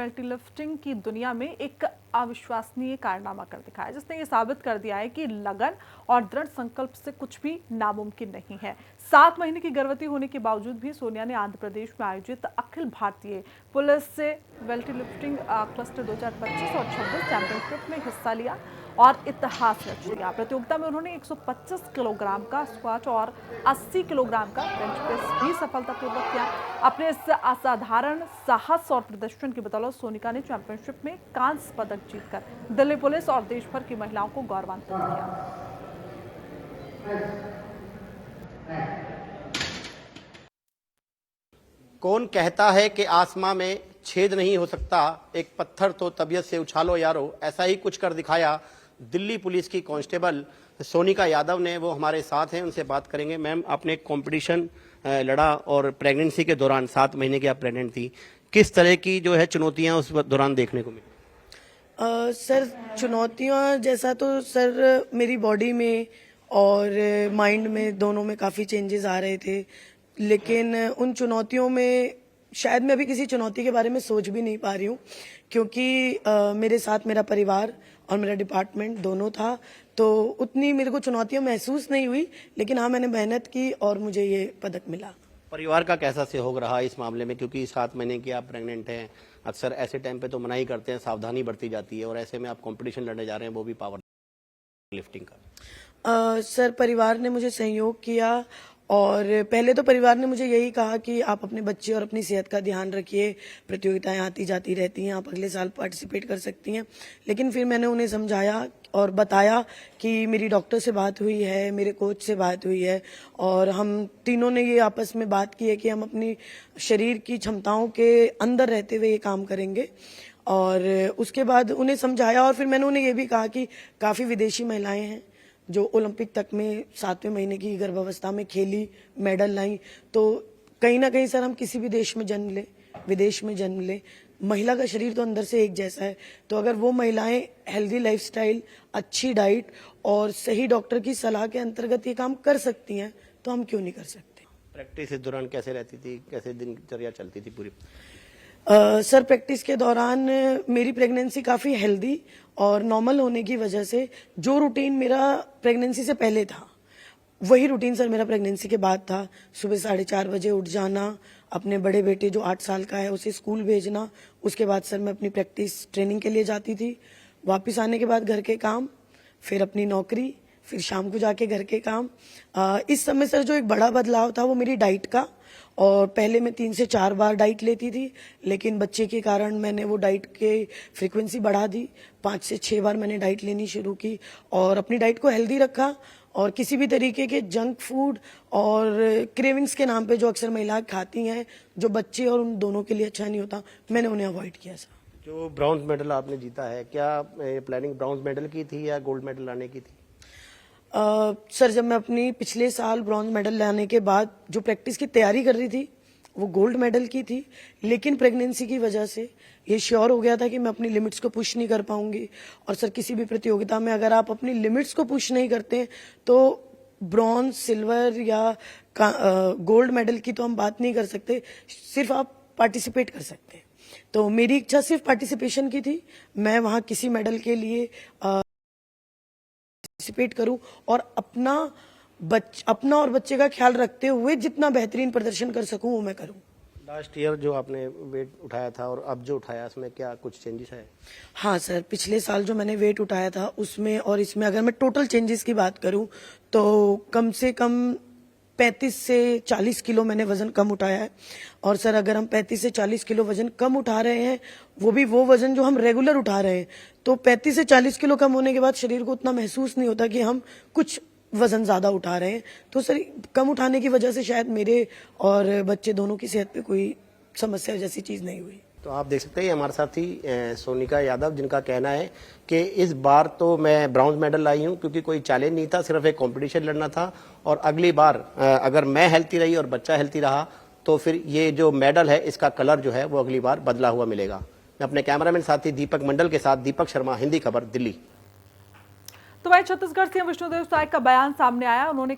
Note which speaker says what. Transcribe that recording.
Speaker 1: वेल्टलिफ्टिंग की दुनिया में एक अविश्वसनीय कारनामा कर दिखाया, जिसने ये साबित कर दिया है कि लगन और दृढ़ संकल्प से कुछ भी नामुमकिन नहीं है। 7 महीने की गर्भवती होने के बावजूद भी सोनिया ने आंध्र प्रदेश में आयोजित अखिल भारतीय पुलिस से वेल्टलिफ्टिंग क्लस्टर 2025 और 26 चैंपियनशिप में हिस्सा लिया और इतिहास रच दिया। प्रतियोगिता में उन्होंने 125 किलोग्राम का स्क्वाच और 80 किलोग्राम का बेंच प्रेस भी सफलतापूर्वक किया। अपने इस असाधारण साहस और प्रदर्शन की बदौलत सोनिका ने चैंपियनशिप में कांस्य पदक जीतकर दिल्ली पुलिस और देश भर की महिलाओं को गौरवान्वित किया।
Speaker 2: कौन कहता है कि आसमां में छेद नहीं हो सकता, एक पत्थर तो तबीयत से उछालो यारो, ऐसा ही कुछ कर दिखाया दिल्ली पुलिस की कांस्टेबल सोनिका यादव ने। वो हमारे साथ हैं, उनसे बात करेंगे। मैम, आपने एक कंपटीशन लड़ा और प्रेगनेंसी के दौरान 7 महीने की आप प्रेग्नेंट थी, किस तरह की जो है चुनौतियां उस दौरान देखने को मिली?
Speaker 3: सर, चुनौतियां जैसा तो सर मेरी बॉडी में और माइंड में दोनों में काफ़ी चेंजेस आ रहे थे, लेकिन उन चुनौतियों में शायद मैं अभी किसी चुनौती के बारे में सोच भी नहीं पा रही हूँ, क्योंकि मेरे साथ मेरा परिवार और मेरा डिपार्टमेंट दोनों था, तो उतनी मेरे को चुनौतियां महसूस नहीं हुई। लेकिन हाँ, मैंने मेहनत की और मुझे ये पदक मिला।
Speaker 2: परिवार का कैसा सहयोग रहा इस मामले में, क्योंकि 7 महीने की आप प्रेग्नेंट हैं, अक्सर ऐसे टाइम पे तो मना ही करते हैं, सावधानी बरती जाती है, और ऐसे में आप कंपटीशन लड़ने जा रहे हैं, वो भी पावर लिफ्टिंग का।
Speaker 3: सर, परिवार ने मुझे सहयोग किया और पहले तो परिवार ने मुझे यही कहा कि आप अपने बच्चे और अपनी सेहत का ध्यान रखिए, प्रतियोगिताएं आती जाती रहती हैं, आप अगले साल पार्टिसिपेट कर सकती हैं। लेकिन फिर मैंने उन्हें समझाया और बताया कि मेरी डॉक्टर से बात हुई है, मेरे कोच से बात हुई है, और हम तीनों ने ये आपस में बात की है कि हम अपनी शरीर की क्षमताओं के अंदर रहते हुए ये काम करेंगे। और उसके बाद उन्हें समझाया और फिर मैंने उन्हें ये भी कहा कि काफ़ी विदेशी महिलाएं हैं जो ओलंपिक तक में 7वें महीने की गर्भावस्था में खेली, मेडल लाई। तो कहीं ना कहीं सर, हम किसी भी देश में जन्म ले, विदेश में जन्म ले, महिला का शरीर तो अंदर से एक जैसा है। तो अगर वो महिलाएं हेल्दी लाइफस्टाइल, अच्छी डाइट और सही डॉक्टर की सलाह के अंतर्गत ये काम कर सकती हैं, तो हम क्यों नहीं कर सकते।
Speaker 2: प्रैक्टिस इस दौरान कैसे रहती थी, कैसे दिनचर्या चलती थी पूरी?
Speaker 3: सर, प्रैक्टिस के दौरान मेरी प्रेगनेंसी काफ़ी हेल्दी और नॉर्मल होने की वजह से जो रूटीन मेरा प्रेगनेंसी से पहले था, वही रूटीन सर मेरा प्रेगनेंसी के बाद था। सुबह 4:30 बजे उठ जाना, अपने बड़े बेटे जो 8 साल का है उसे स्कूल भेजना, उसके बाद सर मैं अपनी प्रैक्टिस ट्रेनिंग के लिए जाती थी। वापस आने के बाद घर के काम, फिर अपनी नौकरी, फिर शाम को जाके घर के काम। इस समय सर जो एक बड़ा बदलाव था वो मेरी डाइट का, और पहले मैं 3 से 4 बार डाइट लेती थी, लेकिन बच्चे के कारण मैंने वो डाइट के फ्रीक्वेंसी बढ़ा दी। 5 से 6 बार मैंने डाइट लेनी शुरू की और अपनी डाइट को हेल्दी रखा, और किसी भी तरीके के जंक फूड और क्रेविंग्स के नाम पे जो अक्सर महिलाएं खाती हैं, जो बच्चे और उन दोनों के लिए अच्छा नहीं होता, मैंने उन्हें अवॉइड किया सर।
Speaker 2: जो ब्रॉन्ज मेडल आपने जीता है, क्या प्लानिंग ब्रॉन्ज मेडल की थी या गोल्ड मेडल लाने की थी?
Speaker 3: सर, जब मैं अपनी पिछले साल ब्रॉन्ज मेडल लाने के बाद जो प्रैक्टिस की तैयारी कर रही थी वो गोल्ड मेडल की थी, लेकिन प्रेगनेंसी की वजह से ये श्योर हो गया था कि मैं अपनी लिमिट्स को पुश नहीं कर पाऊंगी। और सर, किसी भी प्रतियोगिता में अगर आप अपनी लिमिट्स को पुश नहीं करते तो ब्रॉन्ज, सिल्वर या गोल्ड मेडल की तो हम बात नहीं कर सकते, सिर्फ आप पार्टिसिपेट कर सकते हैं। तो मेरी इच्छा सिर्फ पार्टिसिपेशन की थी। मैं वहां किसी मेडल के लिए पार्टिसिपेट करूं और अपना और बच्चे का ख्याल रखते हुए जितना बेहतरीन प्रदर्शन कर सकूं वो मैं करूं।
Speaker 2: लास्ट ईयर जो आपने वेट उठाया था और अब जो उठाया, इसमें क्या कुछ चेंजेस है?
Speaker 3: हाँ सर, पिछले साल जो मैंने वेट उठाया था उसमें और इसमें अगर मैं टोटल चेंजेस की बात करूं तो कम से कम 35 से 40 किलो मैंने वजन कम उठाया है। और सर, अगर हम 35 से 40 किलो वजन कम उठा रहे हैं, वो भी वो वजन जो हम रेगुलर उठा रहे हैं, तो 35 से 40 किलो कम होने के बाद शरीर को उतना महसूस नहीं होता कि हम कुछ वजन ज्यादा उठा रहे हैं। तो सर, कम उठाने की वजह से शायद मेरे और बच्चे दोनों की सेहत पे कोई समस्या जैसी चीज नहीं हुई।
Speaker 2: तो आप देख सकते हैं हमारे साथी सोनिका यादव, जिनका कहना है कि इस बार तो मैं ब्रॉन्ज मेडल लाई हूं क्योंकि कोई चैलेंज नहीं था, सिर्फ एक कंपटीशन लड़ना था, और अगली बार अगर मैं हेल्थी रही और बच्चा हेल्थी रहा तो फिर ये जो मेडल है इसका कलर जो है वो अगली बार बदला हुआ मिलेगा। मैं अपने कैमरामैन साथी दीपक मंडल के साथ दीपक शर्मा, हिंदी खबर, दिल्ली।
Speaker 1: तो वहीं छत्तीसगढ़ सीएम विष्णुदेव साय का बयान सामने आया। उन्होंने